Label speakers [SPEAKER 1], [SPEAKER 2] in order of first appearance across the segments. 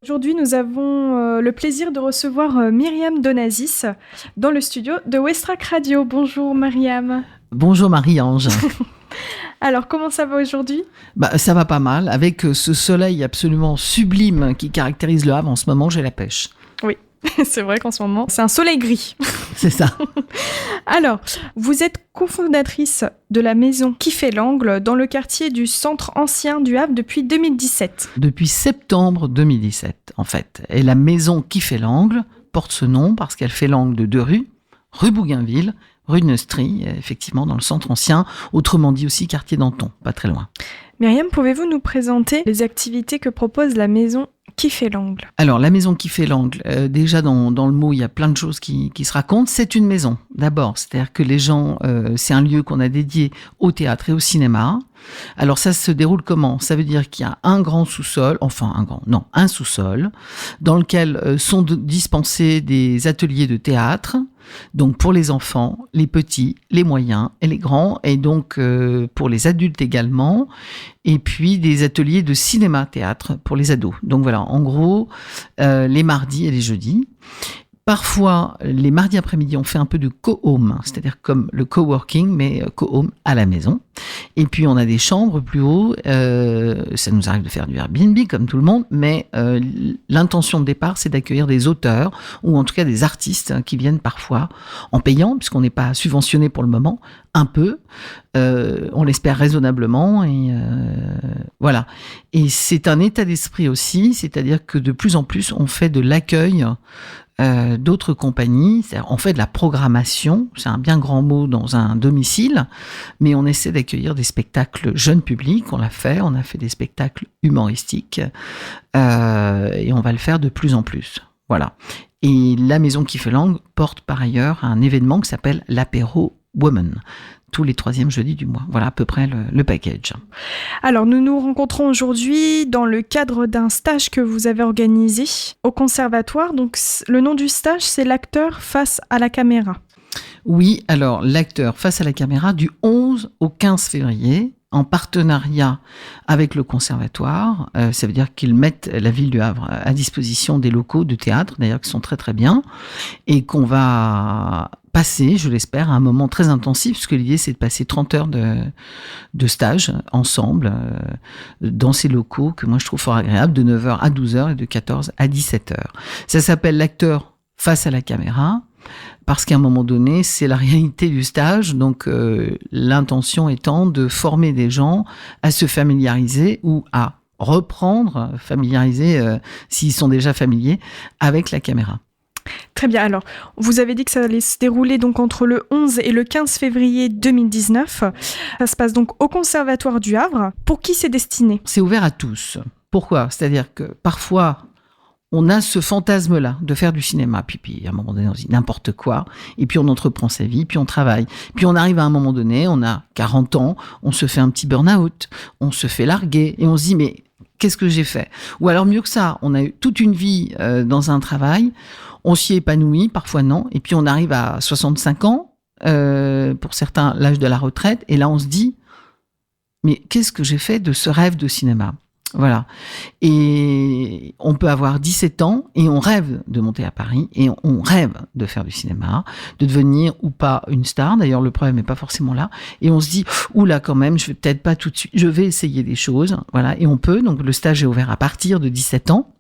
[SPEAKER 1] Aujourd'hui, nous avons le plaisir de recevoir Myriam Donazis dans le studio de Westrack Radio. Bonjour Myriam.
[SPEAKER 2] Bonjour Marie-Ange.
[SPEAKER 1] Alors, comment ça va aujourd'hui ?
[SPEAKER 2] Ça va pas mal. Avec ce soleil absolument sublime qui caractérise Le Havre en ce moment, j'ai la pêche.
[SPEAKER 1] Oui, c'est vrai qu'en ce moment, c'est un soleil gris.
[SPEAKER 2] C'est ça.
[SPEAKER 1] Alors, vous êtes cofondatrice de la maison qui fait l'angle dans le quartier du centre ancien du Havre depuis 2017.
[SPEAKER 2] Depuis septembre 2017, en fait. Et la maison qui fait l'angle porte ce nom parce qu'elle fait l'angle de deux rues, rue Bougainville, rue de Neustrie, effectivement dans le centre ancien, autrement dit aussi quartier Danton, pas très loin.
[SPEAKER 1] Myriam, pouvez-vous nous présenter les activités que propose la maison qui fait l'angle ?
[SPEAKER 2] Alors, la maison qui fait l'angle, déjà dans le mot, il y a plein de choses qui se racontent. C'est une maison, d'abord. C'est-à-dire que les gens, c'est un lieu qu'on a dédié au théâtre et au cinéma. Alors, ça se déroule comment ? Ça veut dire qu'il y a un grand sous-sol, un sous-sol, dans lequel sont dispensés des ateliers de théâtre, donc pour les enfants, les petits, les moyens et les grands, et donc pour les adultes également, et puis des ateliers de cinéma-théâtre pour les ados. Donc voilà, en gros, les mardis et les jeudis. Parfois, les mardis après-midi, on fait un peu de co-home, c'est-à-dire comme le coworking, mais co-home à la maison. Et puis, on a des chambres plus haut. Ça nous arrive de faire du Airbnb, comme tout le monde, mais l'intention de départ, c'est d'accueillir des auteurs, ou en tout cas des artistes qui viennent parfois en payant, puisqu'on n'est pas subventionné pour le moment, un peu. On l'espère raisonnablement, et voilà. Et c'est un état d'esprit aussi, c'est-à-dire que de plus en plus, on fait de l'accueil d'autres compagnies, c'est-à-dire on fait de la programmation, c'est un bien grand mot dans un domicile, mais on essaie d'accueillir des spectacles jeunes publics, on a fait des spectacles humoristiques, et on va le faire de plus en plus. Voilà. Et la maison qui fait l'angle porte par ailleurs un événement qui s'appelle l'apéro Women, tous les 3e jeudis du mois. Voilà à peu près le package.
[SPEAKER 1] Alors, nous nous rencontrons aujourd'hui dans le cadre d'un stage que vous avez organisé au conservatoire. Donc, le nom du stage, c'est l'acteur face à la caméra.
[SPEAKER 2] Oui, alors l'acteur face à la caméra du 11 au 15 février, en partenariat avec le conservatoire. Ça veut dire qu'ils mettent la ville du Havre à disposition des locaux de théâtre, d'ailleurs qui sont très très bien, et qu'on va passer, je l'espère, à un moment très intensif, puisque l'idée c'est de passer 30 heures de stage ensemble dans ces locaux que moi je trouve fort agréables, de 9h à 12h et de 14 à 17h. Ça s'appelle l'acteur face à la caméra, parce qu'à un moment donné, c'est la réalité du stage, donc l'intention étant de former des gens à se familiariser ou à familiariser s'ils sont déjà familiers avec la caméra.
[SPEAKER 1] Très bien, alors, vous avez dit que ça allait se dérouler donc entre le 11 et le 15 février 2019. Ça se passe donc au Conservatoire du Havre. Pour qui c'est destiné ?
[SPEAKER 2] C'est ouvert à tous. Pourquoi ? C'est-à-dire que parfois, on a ce fantasme-là de faire du cinéma, puis à un moment donné, on se dit n'importe quoi, et puis on entreprend sa vie, puis on travaille. Puis on arrive à un moment donné, on a 40 ans, on se fait un petit burn-out, on se fait larguer, et on se dit mais qu'est-ce que j'ai fait ? Ou alors mieux que ça, on a eu toute une vie dans un travail, on s'y épanouit, parfois non, et puis on arrive à 65 ans, pour certains l'âge de la retraite, et là on se dit mais qu'est-ce que j'ai fait de ce rêve de cinéma ? Voilà. Et on peut avoir 17 ans et on rêve de monter à Paris et on rêve de faire du cinéma, de devenir ou pas une star. D'ailleurs, le problème n'est pas forcément là. Et on se dit, oula, quand même, je vais peut-être pas tout de suite, je vais essayer des choses. Voilà. Et on peut. Donc, le stage est ouvert à partir de 17 ans.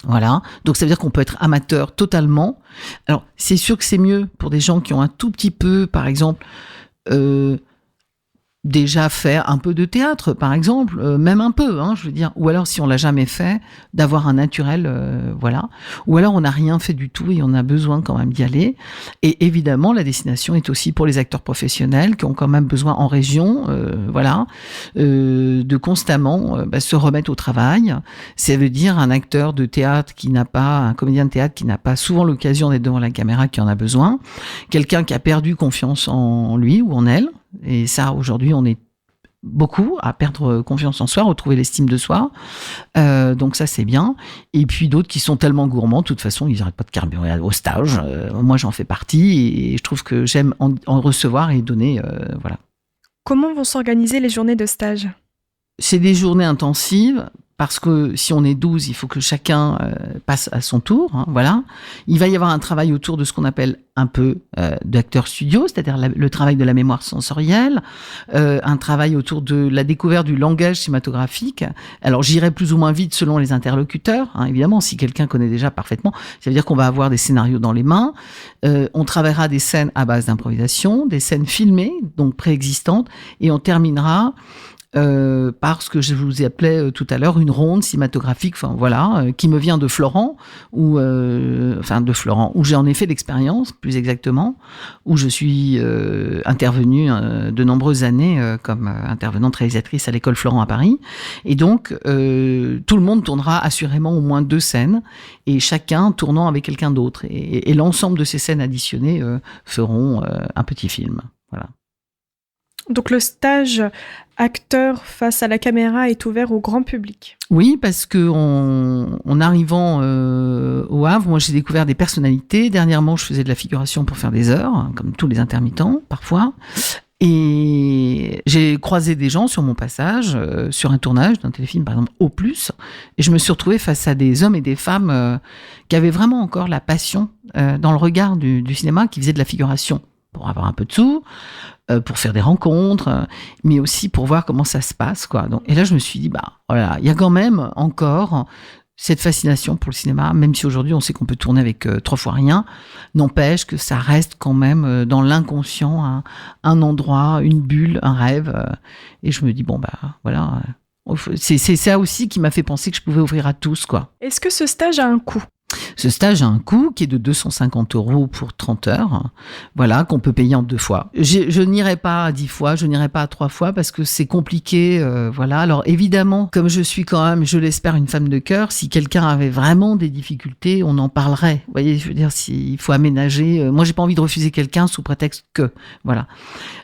[SPEAKER 2] Voilà. Donc, ça veut dire qu'on peut être amateur totalement. Alors, c'est sûr que c'est mieux pour des gens qui ont un tout petit peu, par exemple, déjà faire un peu de théâtre, par exemple, même un peu, je veux dire, ou alors si on l'a jamais fait, d'avoir un naturel, voilà, ou alors on n'a rien fait du tout et on a besoin quand même d'y aller. Et évidemment, la destination est aussi pour les acteurs professionnels qui ont quand même besoin en région, voilà, de constamment se remettre au travail. Ça veut dire un acteur de théâtre un comédien de théâtre qui n'a pas souvent l'occasion d'être devant la caméra, qui en a besoin, quelqu'un qui a perdu confiance en lui ou en elle. Et ça, aujourd'hui, on est beaucoup à perdre confiance en soi, retrouver l'estime de soi. Donc ça, c'est bien. Et puis d'autres qui sont tellement gourmands, de toute façon, ils n'arrêtent pas de carburer au stage. Moi, j'en fais partie et je trouve que j'aime en recevoir et donner. Voilà.
[SPEAKER 1] Comment vont s'organiser les journées de stage ?
[SPEAKER 2] C'est des journées intensives parce que si on est 12, il faut que chacun passe à son tour, hein, voilà. Il va y avoir un travail autour de ce qu'on appelle un peu d'acteur studio, c'est-à-dire le travail de la mémoire sensorielle, un travail autour de la découverte du langage cinématographique. Alors j'irai plus ou moins vite selon les interlocuteurs, hein, évidemment, si quelqu'un connaît déjà parfaitement, ça veut dire qu'on va avoir des scénarios dans les mains, on travaillera des scènes à base d'improvisation, des scènes filmées, donc préexistantes, et on terminera par ce que je vous ai appelé tout à l'heure une ronde cinématographique, enfin voilà, qui me vient de Florent, où j'en ai fait l'expérience, plus exactement, où je suis intervenue de nombreuses années comme intervenante réalisatrice à l'école Florent à Paris, et donc tout le monde tournera assurément au moins 2 scènes, et chacun tournant avec quelqu'un d'autre, et l'ensemble de ces scènes additionnées feront un petit film, voilà.
[SPEAKER 1] Donc le stage acteur face à la caméra est ouvert au grand public.
[SPEAKER 2] Oui, parce que en arrivant au Havre, moi j'ai découvert des personnalités. Dernièrement, je faisais de la figuration pour faire des heures, hein, comme tous les intermittents parfois. Et j'ai croisé des gens sur mon passage, sur un tournage d'un téléfilm, par exemple, Au Plus, et je me suis retrouvée face à des hommes et des femmes qui avaient vraiment encore la passion dans le regard du cinéma, qui faisaient de la figuration pour avoir un peu de sous, pour faire des rencontres, mais aussi pour voir comment ça se passe, quoi. Donc, et là, je me suis dit, voilà, il y a quand même encore cette fascination pour le cinéma, même si aujourd'hui on sait qu'on peut tourner avec 3 fois rien, n'empêche que ça reste quand même dans l'inconscient un endroit, une bulle, un rêve. Et je me dis, voilà, c'est ça aussi qui m'a fait penser que je pouvais ouvrir à tous, quoi.
[SPEAKER 1] Est-ce que ce stage a un coût ?
[SPEAKER 2] Ce stage a un coût qui est de 250 € pour 30 heures, voilà, qu'on peut payer en 2 fois. Je n'irai pas à 10 fois, je n'irai pas à 3 fois parce que c'est compliqué, voilà. Alors évidemment, comme je suis quand même, je l'espère, une femme de cœur, si quelqu'un avait vraiment des difficultés, on en parlerait. Vous voyez, je veux dire, s'il faut aménager. Moi, j'ai pas envie de refuser quelqu'un sous prétexte que, voilà.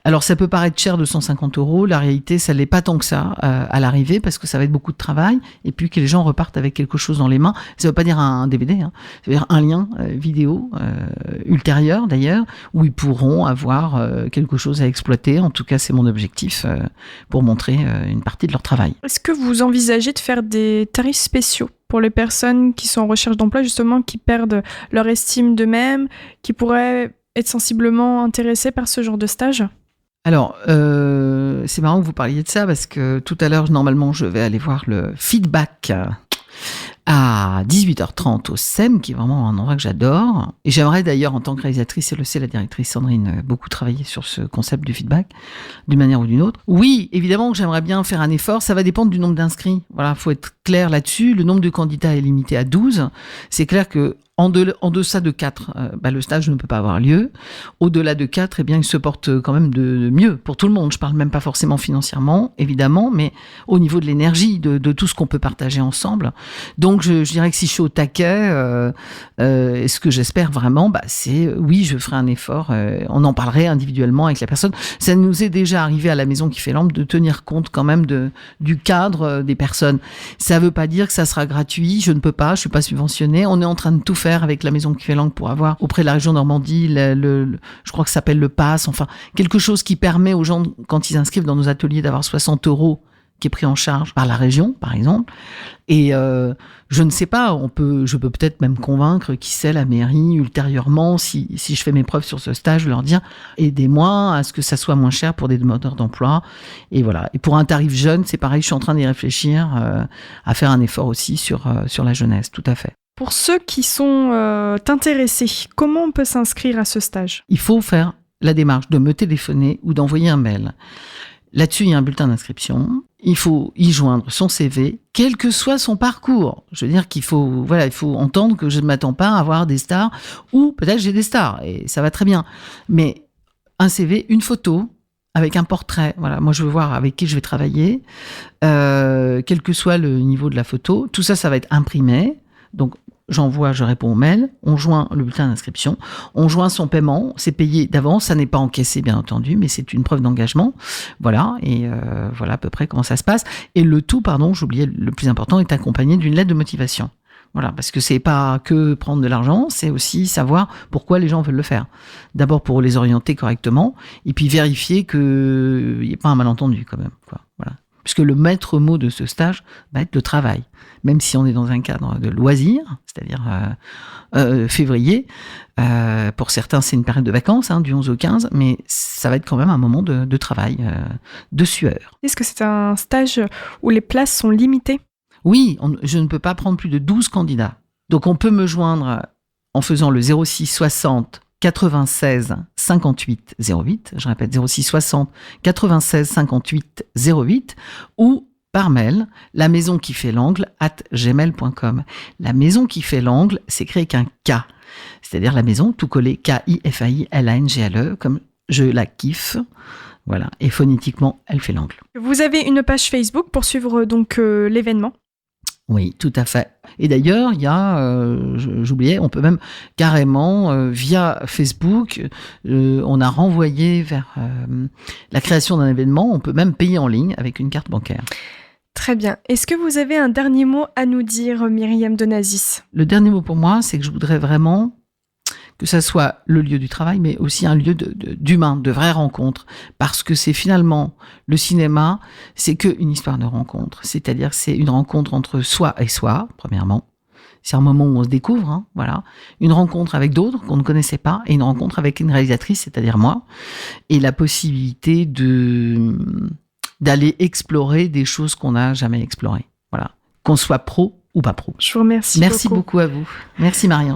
[SPEAKER 2] Alors ça peut paraître cher, 250 €. La réalité, ça l'est pas tant que ça à l'arrivée parce que ça va être beaucoup de travail et puis que les gens repartent avec quelque chose dans les mains. Ça veut pas dire un DVD. C'est-à-dire un lien vidéo ultérieur d'ailleurs, où ils pourront avoir quelque chose à exploiter. En tout cas, c'est mon objectif pour montrer une partie de leur travail.
[SPEAKER 1] Est-ce que vous envisagez de faire des tarifs spéciaux pour les personnes qui sont en recherche d'emploi, justement, qui perdent leur estime d'eux-mêmes, qui pourraient être sensiblement intéressées par ce genre de stage ?
[SPEAKER 2] Alors, c'est marrant que vous parliez de ça, parce que tout à l'heure, normalement, je vais aller voir le feedback à 18h30 au SEM, qui est vraiment un endroit que j'adore. Et j'aimerais d'ailleurs, en tant que réalisatrice, et le sait la directrice Sandrine, beaucoup travailler sur ce concept du feedback, d'une manière ou d'une autre. Oui, évidemment que j'aimerais bien faire un effort, ça va dépendre du nombre d'inscrits. Voilà, faut être clair là-dessus. Le nombre de candidats est limité à 12. C'est clair que en deçà de 4, le stage ne peut pas avoir lieu. Au-delà de 4, il se porte quand même de mieux pour tout le monde. Je parle même pas forcément financièrement, évidemment, mais au niveau de l'énergie, de tout ce qu'on peut partager ensemble. Donc, je dirais que si je suis au taquet, et ce que j'espère vraiment, c'est, oui, je ferai un effort. On en parlerait individuellement avec la personne. Ça nous est déjà arrivé à la Maison qui fait l'Ample de tenir compte quand même du cadre des personnes. Ça veut pas dire que ça sera gratuit. Je ne peux pas, je suis pas subventionnée. On est en train de tout faire avec la Maison qui fait l'Angle pour avoir auprès de la région Normandie je crois que ça s'appelle le pass, enfin quelque chose qui permet aux gens, quand ils s'inscrivent dans nos ateliers, d'avoir 60 € qui est pris en charge par la région, par exemple. Et je ne sais pas, je peux peut-être même convaincre, qui sait, la mairie ultérieurement, si je fais mes preuves sur ce stage, leur dire aidez-moi à ce que ça soit moins cher pour des demandeurs d'emploi. Et voilà. Et pour un tarif jeune, c'est pareil, je suis en train d'y réfléchir, à faire un effort aussi sur la jeunesse, tout à fait.
[SPEAKER 1] Pour ceux qui sont intéressés, comment on peut s'inscrire à ce stage ?
[SPEAKER 2] Il faut faire la démarche de me téléphoner ou d'envoyer un mail. Là-dessus, il y a un bulletin d'inscription. Il faut y joindre son CV, quel que soit son parcours. Je veux dire qu'il faut, il faut entendre que je ne m'attends pas à avoir des stars, ou peut-être j'ai des stars, et ça va très bien. Mais un CV, une photo, avec un portrait. Voilà, moi je veux voir avec qui je vais travailler, quel que soit le niveau de la photo. Tout ça, ça va être imprimé. Donc, je réponds au mail, on joint le bulletin d'inscription, on joint son paiement, c'est payé d'avance, ça n'est pas encaissé bien entendu, mais c'est une preuve d'engagement. Voilà, et voilà à peu près comment ça se passe. Et le tout, j'oubliais le plus important, est accompagné d'une lettre de motivation. Voilà, parce que c'est pas que prendre de l'argent, c'est aussi savoir pourquoi les gens veulent le faire. D'abord pour les orienter correctement, et puis vérifier qu'il n'y ait pas un malentendu quand même, quoi. Voilà. puisque le maître mot de ce stage va être le travail. Même si on est dans un cadre de loisirs, c'est-à-dire février, pour certains c'est une période de vacances, du 11 au 15, mais ça va être quand même un moment de travail, de sueur.
[SPEAKER 1] Est-ce que c'est un stage où les places sont limitées ?
[SPEAKER 2] Oui, je ne peux pas prendre plus de 12 candidats. Donc on peut me joindre en faisant le 06 60 96 58 08, je répète 06 60 96 58 08, ou par mail, la maison qui fait l'angle @gmail.com. La maison qui fait l'angle, c'est écrit avec un K, c'est-à-dire la maison tout collé KIFAILANGLE, comme je la kiffe. Voilà, et phonétiquement, elle fait l'angle.
[SPEAKER 1] Vous avez une page Facebook pour suivre donc l'événement ?
[SPEAKER 2] Oui, tout à fait. Et d'ailleurs, il y a, j'oubliais, on peut même carrément, via Facebook, on a renvoyé vers la création d'un événement, on peut même payer en ligne avec une carte bancaire.
[SPEAKER 1] Très bien. Est-ce que vous avez un dernier mot à nous dire, Myriam Donazis ?
[SPEAKER 2] Le dernier mot pour moi, c'est que je voudrais vraiment que ça soit le lieu du travail, mais aussi un lieu d'humain, de vraies rencontres. Parce que c'est finalement, le cinéma, c'est qu'une histoire de rencontre. C'est-à-dire que c'est une rencontre entre soi et soi, premièrement. C'est un moment où on se découvre, voilà. Une rencontre avec d'autres qu'on ne connaissait pas, et une rencontre avec une réalisatrice, c'est-à-dire moi. Et la possibilité d'aller explorer des choses qu'on n'a jamais explorées. Voilà. Qu'on soit pro ou pas pro.
[SPEAKER 1] Je vous remercie
[SPEAKER 2] Merci beaucoup à vous. Merci Marianne.